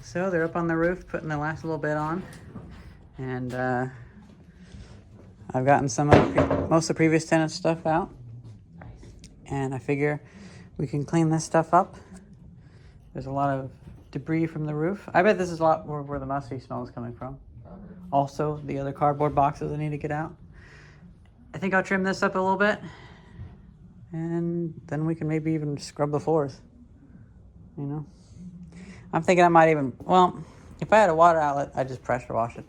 So they're up on the roof putting the last little bit on. And I've gotten some of most of the previous tenants' stuff out. And I figure we can clean this stuff up. There's a lot of debris from the roof. I bet this is a lot more where the musty smell is coming from. Also, the other cardboard boxes I need to get out. I think I'll trim this up a little bit. And then we can maybe even scrub the floors. You know? I'm thinking I might even, well, if I had a water outlet, I'd just pressure wash it.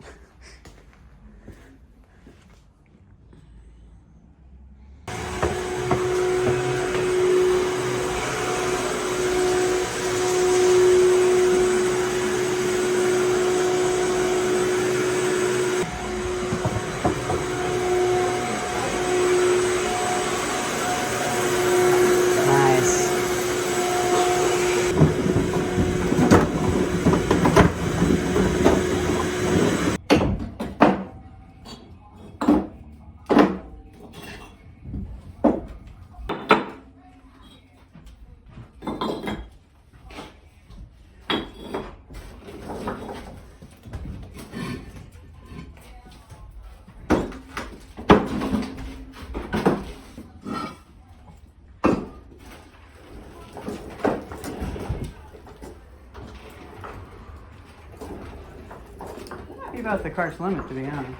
About the cart's limit, to be honest.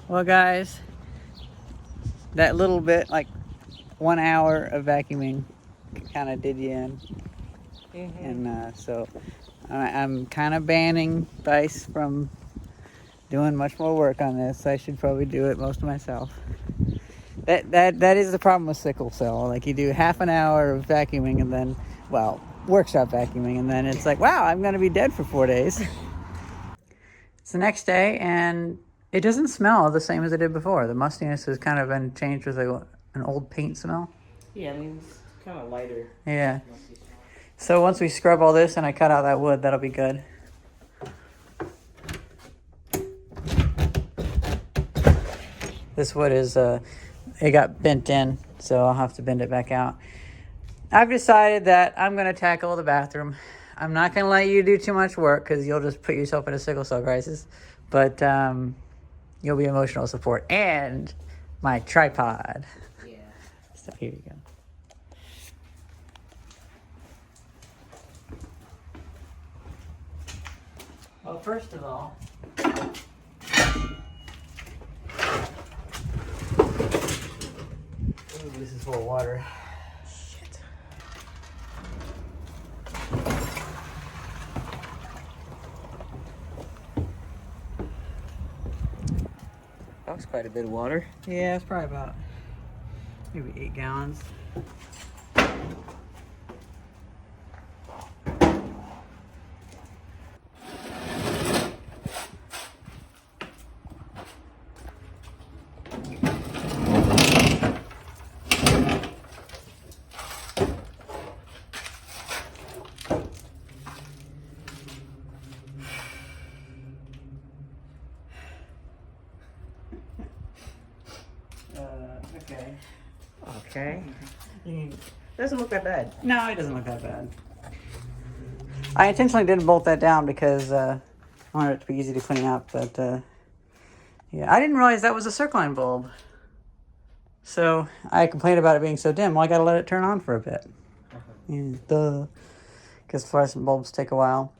Well, guys, that little bit, like 1 hour of vacuuming, kind of did you in. And so I'm kind of banning Bryce from doing much more work on this. I should probably do it most of myself. That is the problem with sickle cell. Like, you do half an hour of vacuuming and then, well, workshop vacuuming, and then it's like, wow, I'm going to be dead for 4 days. It's the next day, and it doesn't smell the same as it did before. The mustiness has kind of been changed with an old paint smell. Yeah, I mean, it's kind of lighter. Yeah. So once we scrub all this and I cut out that wood, that'll be good. This wood is, it got bent in, so I'll have to bend it back out. I've decided that I'm going to tackle the bathroom. I'm not going to let you do too much work because you'll just put yourself in a sickle cell crisis. But you'll be emotional support and my tripod. Yeah. So here you go. Well, first of all, ooh, this is full of water. Shit. That was quite a bit of water. Yeah, it's probably about maybe 8 gallons. Okay. Okay. Doesn't look that bad. No, it doesn't look that bad. I intentionally didn't bolt that down because I wanted it to be easy to clean up, but yeah, I didn't realize that was a Circline bulb. So I complained about it being so dim. Well, I gotta let it turn on for a bit. Yeah, duh. Because fluorescent bulbs take a while.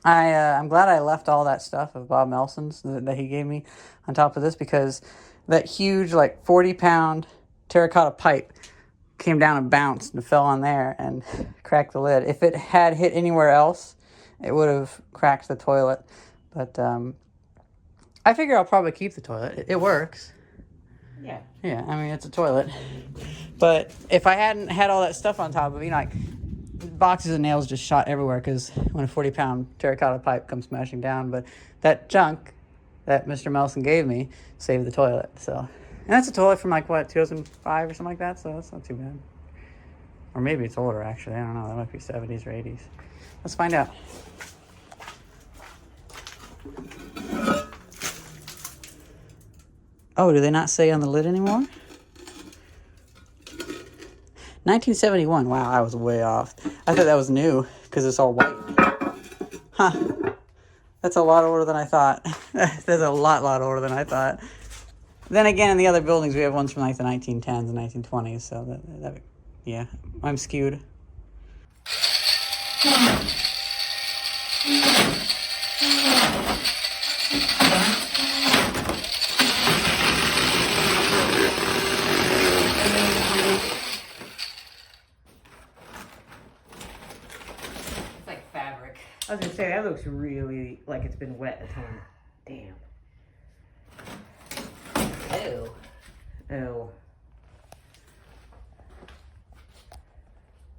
I'm glad I left all that stuff of Bob Melson's that he gave me on top of this, because that huge, like 40-pound terracotta pipe came down and bounced and fell on there and cracked the lid. If it had hit anywhere else, it would have cracked the toilet. But I figure I'll probably keep the toilet. It works. Yeah. Yeah, I mean, it's a toilet. But if I hadn't had all that stuff on top of it, like boxes of nails just shot everywhere because when a 40-pound terracotta pipe comes smashing down. But that junk that Mr. Melson gave me saved the toilet. So, and that's a toilet from like what, 2005 or something like that. So that's not too bad. Or maybe it's older actually. I don't know. That might be 70s or 80s. Let's find out. Oh, do they not say on the lid anymore? 1971. Wow, I was way off. I thought that was new because it's all white. Huh. That's a lot older than I thought. That's a lot older than I thought. Then again, in the other buildings, we have ones from like the 1910s and 1920s. So yeah, I'm skewed. I was gonna say, that looks really like it's been wet a ton. Damn. Ew. Oh.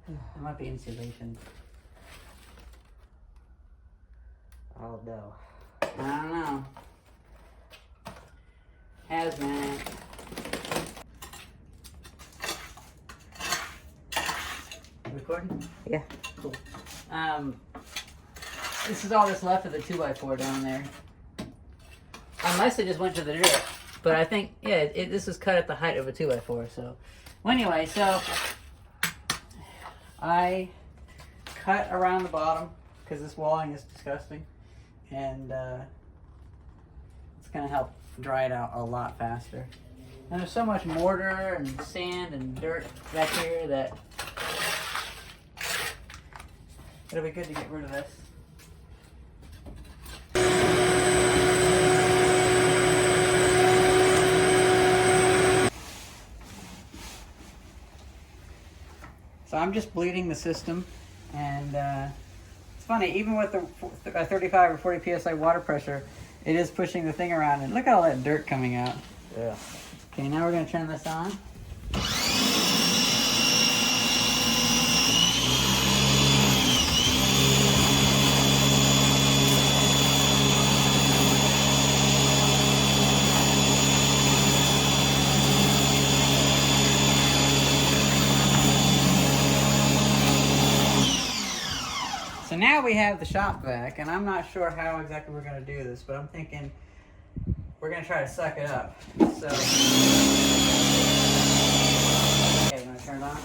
It might be insulation. Oh no. I don't know. Hazmat. Recording? Yeah. Cool. This is all that's left of the 2x4 down there. Unless it just went to the dirt. But I think, yeah, this was cut at the height of a 2x4. So, well, anyway, so I cut around the bottom because this walling is disgusting. And it's going to help dry it out a lot faster. And there's so much mortar and sand and dirt back here that it'll be good to get rid of this. So I'm just bleeding the system, and it's funny, even with the 35 or 40 psi water pressure, it is pushing the thing around, and look at all that dirt coming out. Yeah. Okay, now we're going to turn this on. So now we have the shop vac, and I'm not sure how exactly we're going to do this, but I'm thinking we're going to try to suck it up. So, okay, you want to turn it on?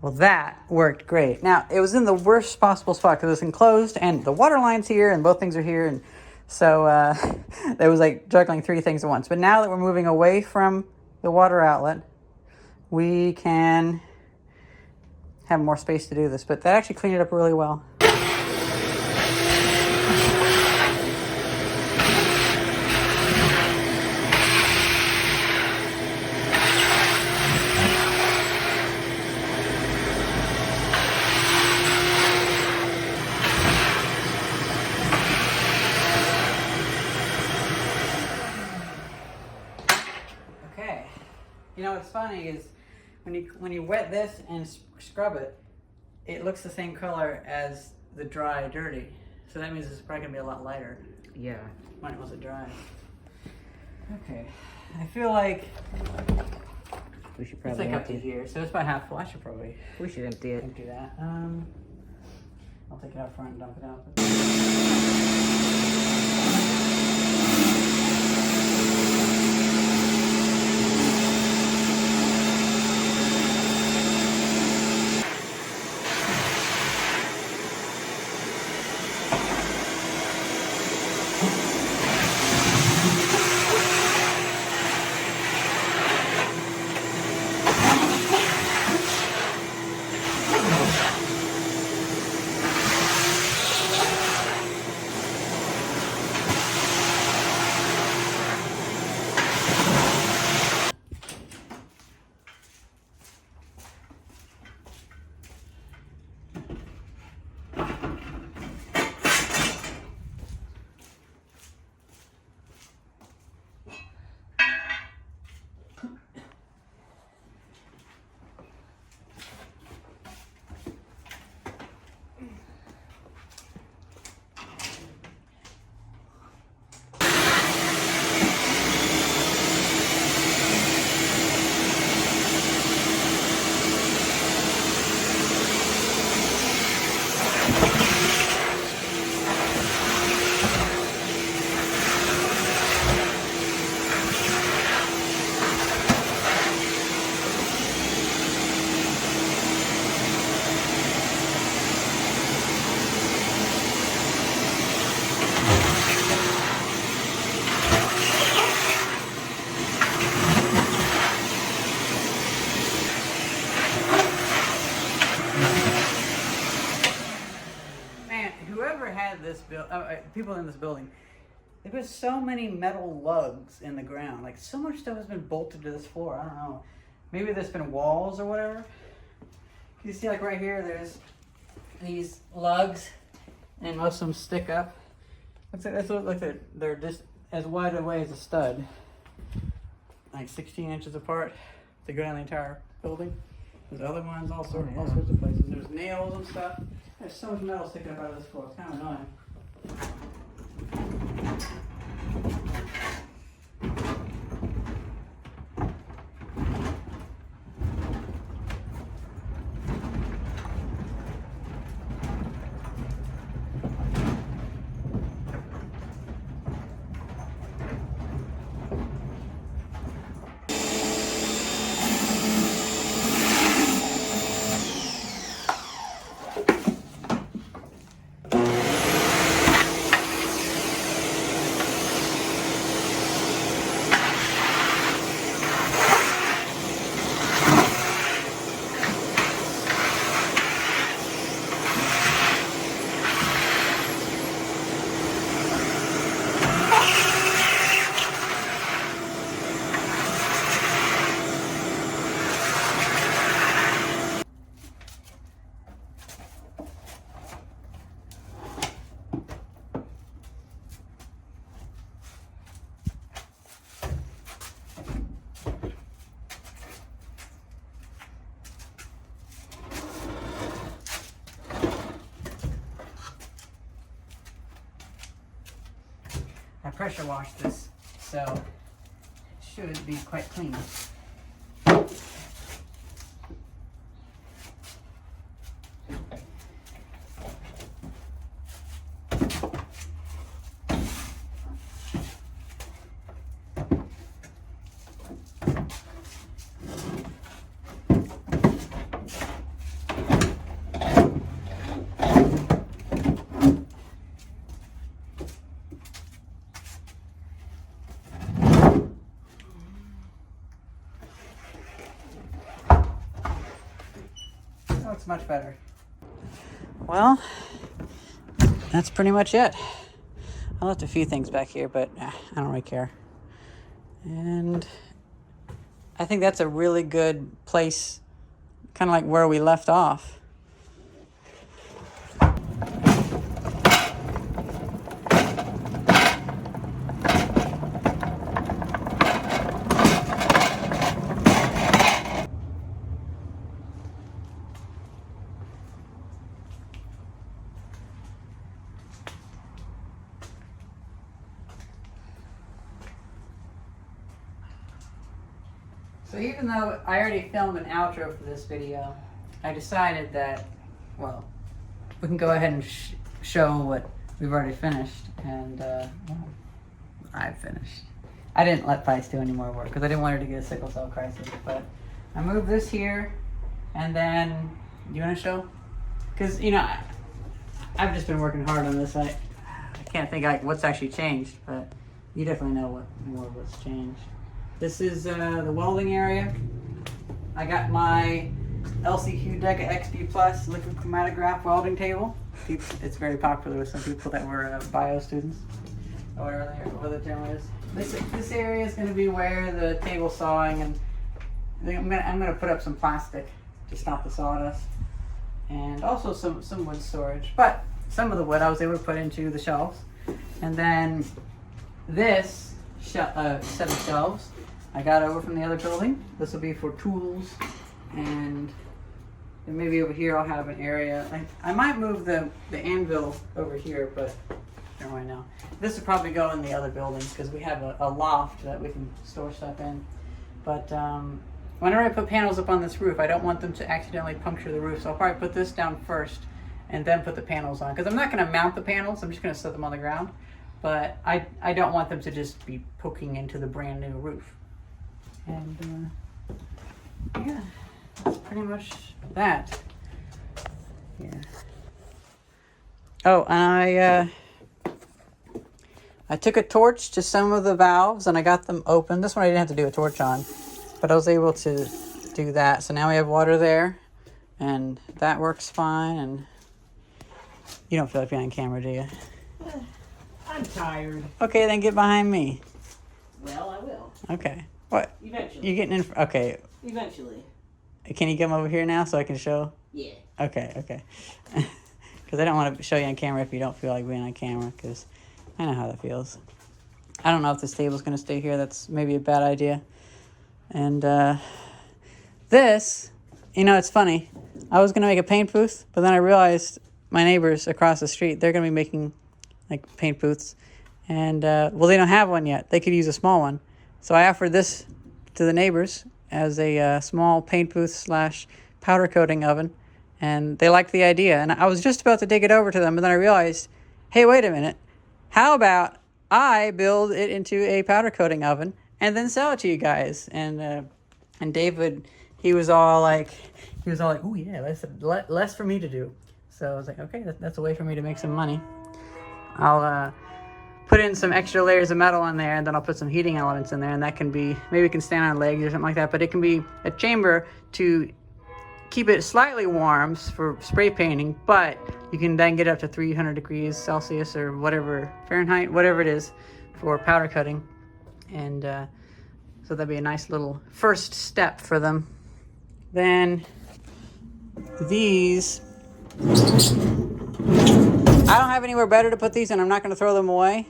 Well, that worked great. Now, it was in the worst possible spot because it's enclosed and the water line's here and both things are here. And so it was like juggling three things at once. But now that we're moving away from the water outlet, we can have more space to do this. But that actually cleaned it up really well. You know what's funny is when you wet this and scrub it, it looks the same color as the dry dirty. So that means it's probably gonna be a lot lighter Yeah. once it dries. Okay, I feel like We should it's probably like up to empty. here, so it's about half full. I should probably We should empty it. do that. I'll take it out front and dump it out. People in this building, there was so many metal lugs in the ground. Like, so much stuff has been bolted to this floor. I don't know. Maybe there's been walls or whatever. You see, like right here, there's these lugs, and most of them stick up. Looks like they're just as wide away as a stud, like 16 inches apart. They go down the entire building. There's other ones, all sorts of places. There's nails and stuff. There's so much metal sticking up out of this floor. It's kind of annoying. I pressure washed this, so it should be quite clean. Oh, it's much better. Well, that's pretty much it. I left a few things back here, but I don't really care. And I think that's a really good place, kind of like where we left off. So even though I already filmed an outro for this video, I decided that, well, we can go ahead and show what we've already finished. And, well, I've finished. I didn't let Pice do any more work because I didn't want her to get a sickle cell crisis. But I moved this here, and then, you want to show? Because, you know, I've just been working hard on this. I can't think like what's actually changed, but you definitely know what's changed. This is the welding area. I got my LCQ Deca XP Plus liquid chromatograph welding table. It's very popular with some people that were bio students, or whatever the term is. This area is going to be where the table sawing, and I'm going to put up some plastic to stop the sawdust, and also some wood storage. But some of the wood I was able to put into the shelves, and then this set of shelves I got over from the other building. This will be for tools, and maybe over here I'll have an area. I might move the anvil over here, but I don't really know. This will probably go in the other buildings because we have a loft that we can store stuff in. But whenever I put panels up on this roof, I don't want them to accidentally puncture the roof, so I'll probably put this down first and then put the panels on. Because I'm not going to mount the panels, I'm just going to set them on the ground. But I don't want them to just be poking into the brand new roof. And yeah, that's pretty much that. Yeah. Oh, and I took a torch to some of the valves and I got them open. This one I didn't have to do a torch on, but I was able to do that. So now we have water there, and that works fine. And you don't feel like being on camera, do you? I'm tired. Okay, then get behind me. Well, I will. Okay. What? Eventually. You getting in? Okay. Eventually. Can you come over here now so I can show? Yeah. Okay. Because I don't want to show you on camera if you don't feel like being on camera, because I know how that feels. I don't know if this table's going to stay here. That's maybe a bad idea. And this, you know, it's funny. I was going to make a paint booth, but then I realized my neighbors across the street, they're going to be making like paint booths. And, well, they don't have one yet. They could use a small one. So I offered this to the neighbors as a small paint booth / powder coating oven. And they liked the idea. And I was just about to take it over to them, but then I realized, hey, wait a minute. How about I build it into a powder coating oven and then sell it to you guys? And David, he was all like, oh yeah, less for me to do. So I was like, okay, that's a way for me to make some money. I'll put in some extra layers of metal on there, and then I'll put some heating elements in there, and that can be, maybe it can stand on legs or something like that, but it can be a chamber to keep it slightly warm for spray painting, but you can then get up to 300 degrees Celsius or whatever, Fahrenheit, whatever it is, for powder cutting. And so that'd be a nice little first step for them. Then these, I don't have anywhere better to put these, and I'm not going to throw them away.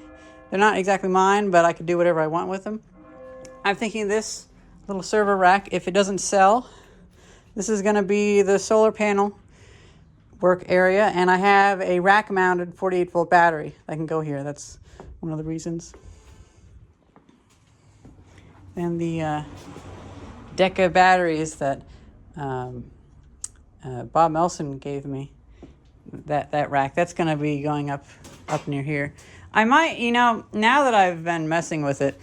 They're not exactly mine, but I could do whatever I want with them. I'm thinking this little server rack, if it doesn't sell, this is going to be the solar panel work area, and I have a rack-mounted 48-volt battery that can go here. That's one of the reasons. And the Deca batteries that Bob Melson gave me, that rack, that's going to be going up near here. I might, you know, now that I've been messing with it,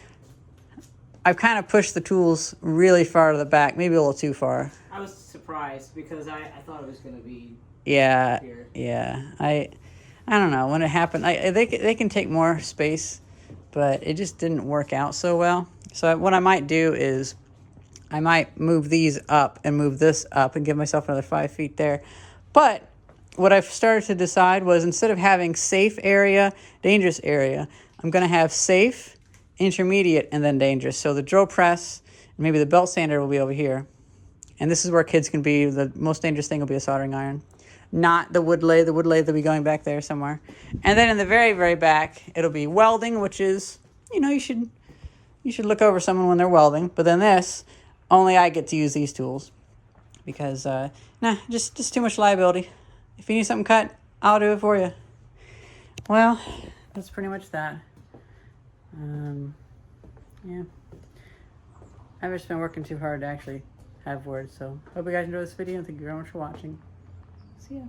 I've kind of pushed the tools really far to the back, maybe a little too far. I was surprised because I thought it was going to be here. Yeah. Yeah. I don't know. When it happened, they can take more space, but it just didn't work out so well. So what I might do is I might move these up and move this up and give myself another 5 feet there. But what I've started to decide was, instead of having safe area, dangerous area, I'm going to have safe, intermediate, and then dangerous. So the drill press and maybe the belt sander will be over here. And this is where kids can be. The most dangerous thing will be a soldering iron, not the wood lathe. The wood lathe will be going back there somewhere. And then in the very, very back, it'll be welding, which is, you know, you should look over someone when they're welding. But then this, only I get to use these tools because, just too much liability. If you need something cut, I'll do it for you. Well, that's pretty much that. Yeah. I've just been working too hard to actually have words. So hope you guys enjoy this video and thank you very much for watching. See ya.